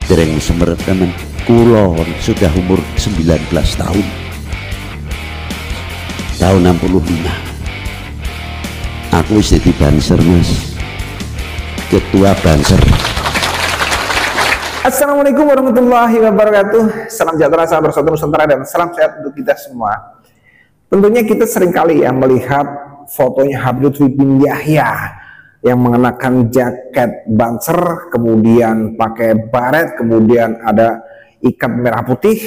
dereng semeret temen. Kula sudah umur 19 tahun. Tahun 65. Aku wis dadi Banser, Mas. Ketua Banser. Assalamualaikum warahmatullahi wabarakatuh. Salam sejahtera, salam bersatu Nusantara, dan salam sehat untuk kita semua. Tentunya kita seringkali ya melihat fotonya Habib Lutfi bin Yahya yang mengenakan jaket Banser, kemudian pakai baret, kemudian ada ikat merah putih,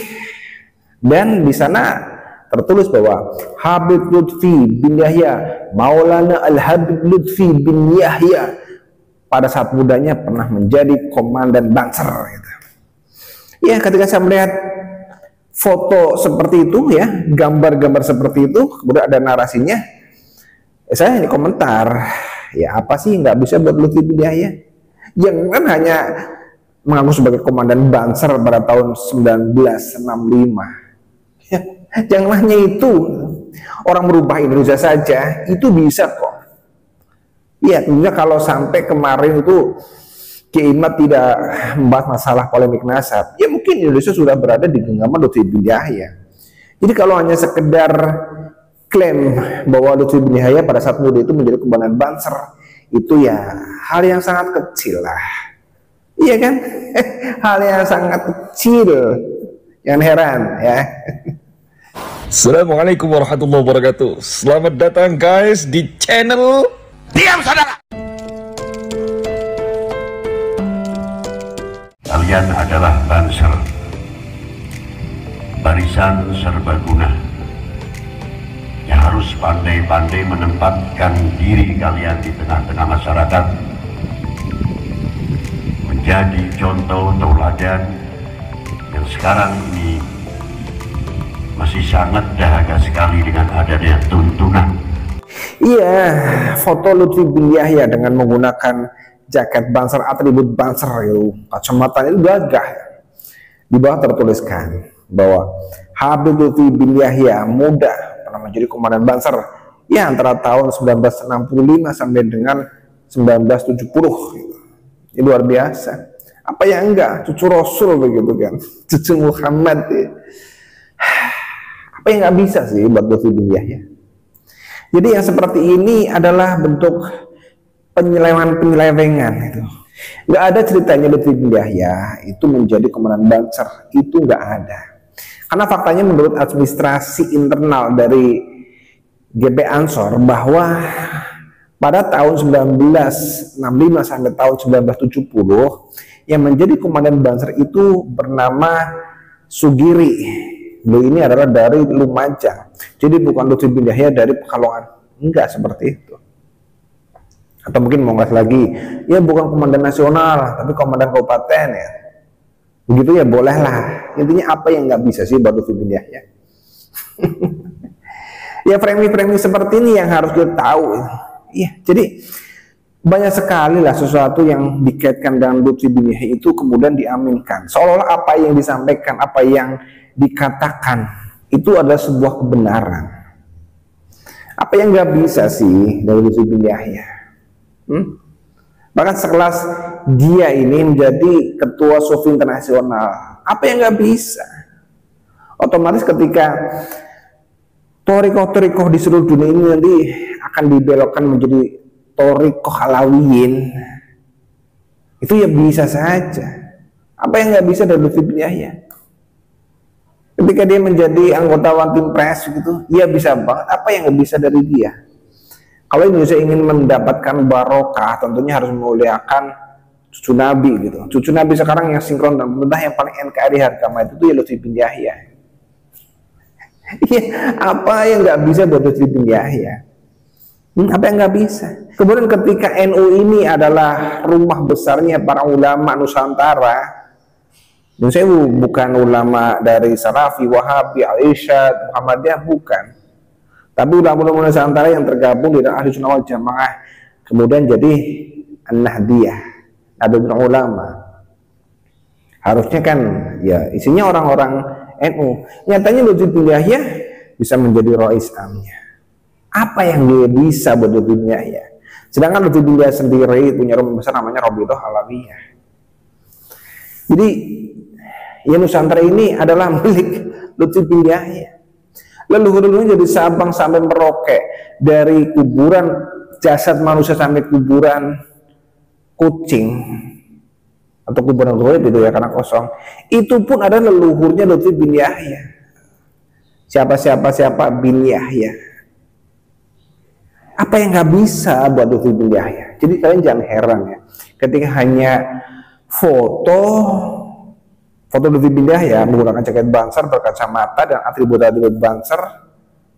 dan di sana tertulis bahwa Habib Lutfi bin Yahya, Maulana Al-Habib Lutfi bin Yahya, pada saat mudanya pernah menjadi komandan Banser gitu. Ya, ketika saya melihat foto seperti itu ya, gambar-gambar seperti itu, kemudian ada narasinya, saya ini komentar, ya apa sih nggak bisa buat Lutfi bin Yahya? Jangan hanya mengaku sebagai komandan Banser pada tahun 1965. Ya, jangan hanya itu. Orang merubah Indonesia saja itu bisa kok. Ya, tentunya kalau sampai kemarin itu Kiai Imad tidak membahas masalah polemik nasab, ya mungkin Indonesia sudah berada di genggaman Lutfi bin Yahya. Jadi kalau hanya sekedar klaim bahwa Lutfi bin Yahya pada saat muda itu menjadi komandan Banser, itu ya hal yang sangat kecil lah. Iya kan? Hal yang sangat kecil. Yang heran ya. Assalamualaikum warahmatullahi wabarakatuh. Selamat datang guys di channel Diam Saudara. Kalian adalah Banser, barisan serbaguna yang harus pandai-pandai menempatkan diri kalian di tengah-tengah masyarakat, menjadi contoh tauladan yang sekarang ini masih sangat dahaga sekali dengan adanya tuntunan. Iya, foto Lutfi bin Yahya dengan menggunakan jaket Banser, atribut Banser itu, kacamata itu gagah. Di bawah tertuliskan bahwa Habib Lutfi bin Yahya muda pernah menjadi komandan Banser ya antara tahun 1965 sampai dengan 1970. Ini luar biasa. Apa yang enggak? Cucu Rasul begitu kan, cucu Muhammad ya. Apa yang nggak bisa sih buat Lutfi bin Yahya? Jadi yang seperti ini adalah bentuk penyelewengan itu. Nggak ada ceritanya Lutfi bin Yahya itu menjadi komandan Banser, itu nggak ada. Karena faktanya menurut administrasi internal dari GP Ansor bahwa pada tahun 1965 sampai tahun 1970 yang menjadi komandan Banser itu bernama Sugiri. Beliau ini adalah dari Lumajang. Jadi bukan Lutfi bin Yahya dari Pekalongan. Enggak seperti itu. Atau mungkin mau ngeles lagi, ya bukan komandan nasional, tapi komandan kabupaten ya. Begitu ya bolehlah. Intinya apa yang nggak bisa sih buat Lutfi bin Yahya? Ya framing-framing seperti ini yang harus kita tahu. Iya, jadi banyak sekali lah sesuatu yang dikaitkan dengan Lutfi bin Yahya itu kemudian diaminkan. Seolah-olah apa yang disampaikan, apa yang dikatakan itu adalah sebuah kebenaran. Apa yang nggak bisa sih dari Lutfi bin Yahya? Bahkan sekelas dia ini menjadi ketua Sufi internasional, apa yang nggak bisa? Otomatis ketika torikoh-torikoh di seluruh dunia ini nanti akan dibelokkan menjadi torikoh Alawiyin, itu ya bisa saja. Apa yang nggak bisa dari Lutfi bin Yahya? Ketika dia menjadi anggota One Team Press gitu, ya bisa banget. Apa yang nggak bisa dari dia? Kalau Indonesia ingin mendapatkan barokah, tentunya harus memuliakan cucu Nabi gitu. Cucu Nabi sekarang yang sinkron dan pemerintah yang paling NKRI harga mati itu ya Lutfi bin Yahya. Iya, apa yang nggak bisa buat Lutfi bin Yahya? Apa yang nggak bisa? Kemudian ketika NU ini adalah rumah besarnya para ulama Nusantara, dan saya bukan ulama dari Salafi, Wahabi, Al-Irsyad, Muhammadiyah, bukan. Tapi ulama-ulama Nusantara yang tergabung di dalam Ahli Sunnah wal Jamaah, kemudian jadi An-Nahdiyah, Nahdlatul Ulama. Harusnya kan ya isinya orang-orang NU. Nyatanya Lutfi bin Yahya bisa menjadi Rais Amnya. Apa yang dia bisa buat Lutfi bin Yahya? Sedangkan Lutfi bin Yahya sendiri punya rumah besar namanya Rabithah Alawiyah. Jadi ya Nusantara ini adalah milik Lutfi bin Yahya. Leluhur-leluhurnya dari Sabang sampai Merauke, dari kuburan jasad manusia sampai kuburan kucing atau kuburan goib itu ya, karena kosong, itu pun ada leluhurnya Lutfi bin Yahya. Siapa bin Yahya. Apa yang nggak bisa buat Lutfi bin Yahya? Jadi kalian jangan heran ya, ketika hanya foto Lutfi bin Yahya menggunakan jaket Banser, berkacamata dan atribut-atribut Banser,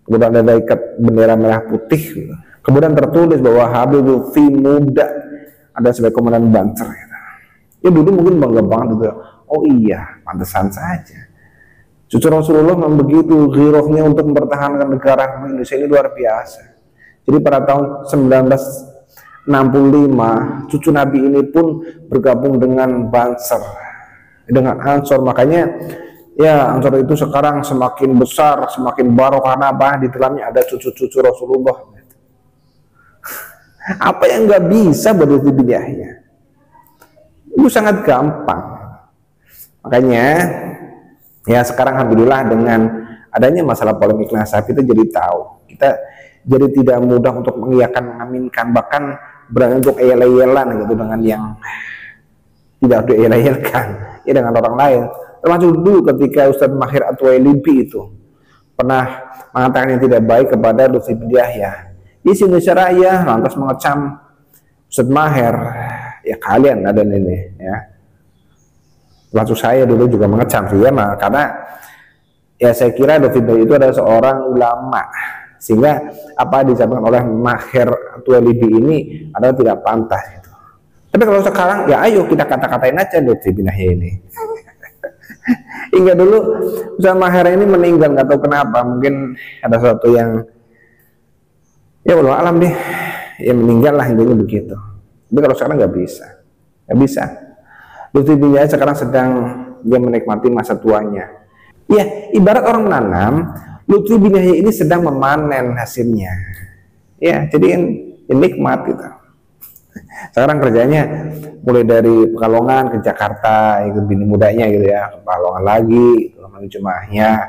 kemudian ada ikat bendera merah putih, gitu. Kemudian tertulis bahwa Habib Lutfi muda ada sebagai komandan Banser. Gitu. Ya dulu mungkin bangga banget gitu. Oh iya, pantesan saja. Cucu Rasulullah memang begitu, girohnya untuk mempertahankan negara Indonesia ini luar biasa. Jadi pada tahun 1965, cucu Nabi ini pun bergabung dengan Banser, dengan Ansor. Makanya ya Ansor itu sekarang semakin besar, semakin barokah, karena apa? Di dalamnya ada cucu-cucu Rasulullah. Apa yang nggak bisa buat Lutfi bin Yahya? Itu sangat gampang. Makanya ya sekarang alhamdulillah dengan adanya masalah polemik nasab, kita jadi tahu, kita jadi tidak mudah untuk mengiyakan, mengaminkan, bahkan berani untuk eyel-eyelan gitu dengan yang tidak dieyel-eyelkan ya dengan orang lain. Termasuk dulu ketika Ustadz Mahir At-Twailibi itu pernah mengatakan yang tidak baik kepada Lutfi bin Yahya di Indonesia Raya, lantas mengecam Ustadz Mahir. Ya kalian ada ini ya, termasuk saya dulu juga mengecam sih ya, karena ya saya kira Lutfi bin Yahya itu adalah seorang ulama, sehingga apa disampaikan oleh Mahir At-Twailibi ini adalah tidak pantas gitu. Tapi kalau sekarang ya ayo kita kata-katain aja Lutfi bin Yahya ini. Hingga dulu Ustaz Mahir ini meninggal, nggak tahu kenapa, mungkin ada sesuatu yang ya wallahu alam deh, ya meninggal lah, intinya begitu. Tapi kalau sekarang nggak bisa. Lutfi bin Yahya sekarang sedang dia menikmati masa tuanya. Ya ibarat orang menanam, Lutfi bin Yahya ini sedang memanen hasilnya. Ya jadi nikmat gitu. Sekarang kerjanya mulai dari Pekalongan ke Jakarta, ikut bini mudanya gitu ya, ke Pekalongan lagi, menuju Mahya,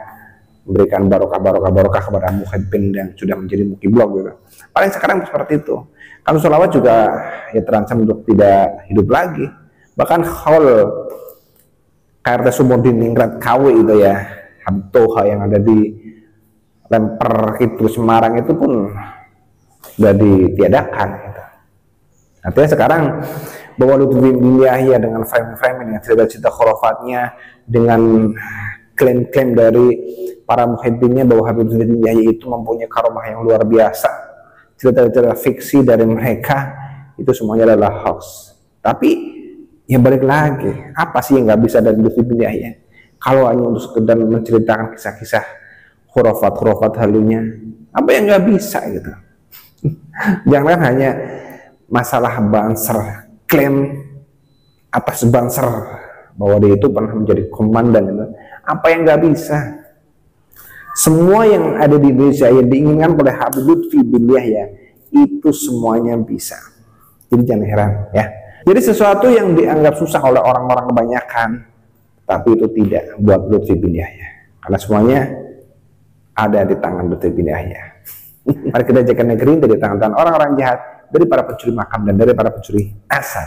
memberikan barokah kepada muhibbin yang sudah menjadi mukiblog gitu. Paling sekarang seperti itu. Kalau sholawat juga ya terancam untuk tidak hidup lagi. Bahkan hall KRT Sumodin Ningrat KW itu ya, Hamtoha yang ada di Lemper itu Semarang itu pun sudah ditiadakan gitu. Artinya sekarang bahwa Lutfi bin Yahya dengan frame-frame dengan cerita-cerita khurafatnya, dengan klaim-klaim dari para muhibbinnya bahwa Habib bin Yahya itu mempunyai karomah yang luar biasa, cerita-cerita fiksi dari mereka itu semuanya adalah hoax. Tapi ya balik lagi, apa sih yang nggak bisa dari Lutfi bin Yahya? Kalau hanya untuk sekedar menceritakan kisah-kisah khurafat halunya, apa yang nggak bisa gitu? Jangan hanya masalah Banser, klaim atas Banser bahwa dia itu pernah menjadi komandan gitu. Apa yang nggak bisa? Semua yang ada di Indonesia yang diinginkan oleh Habib Lutfi bin Yahya itu semuanya bisa. Jadi jangan heran ya. Jadi sesuatu yang dianggap susah oleh orang-orang kebanyakan, tapi itu tidak buat Lutfi bin Yahya, karena semuanya ada di tangan Lutfi bin Yahya. Mari kita jaga negeri dari tangan-tangan orang-orang jahat, dari para pencuri makam dan dari para pencuri asar.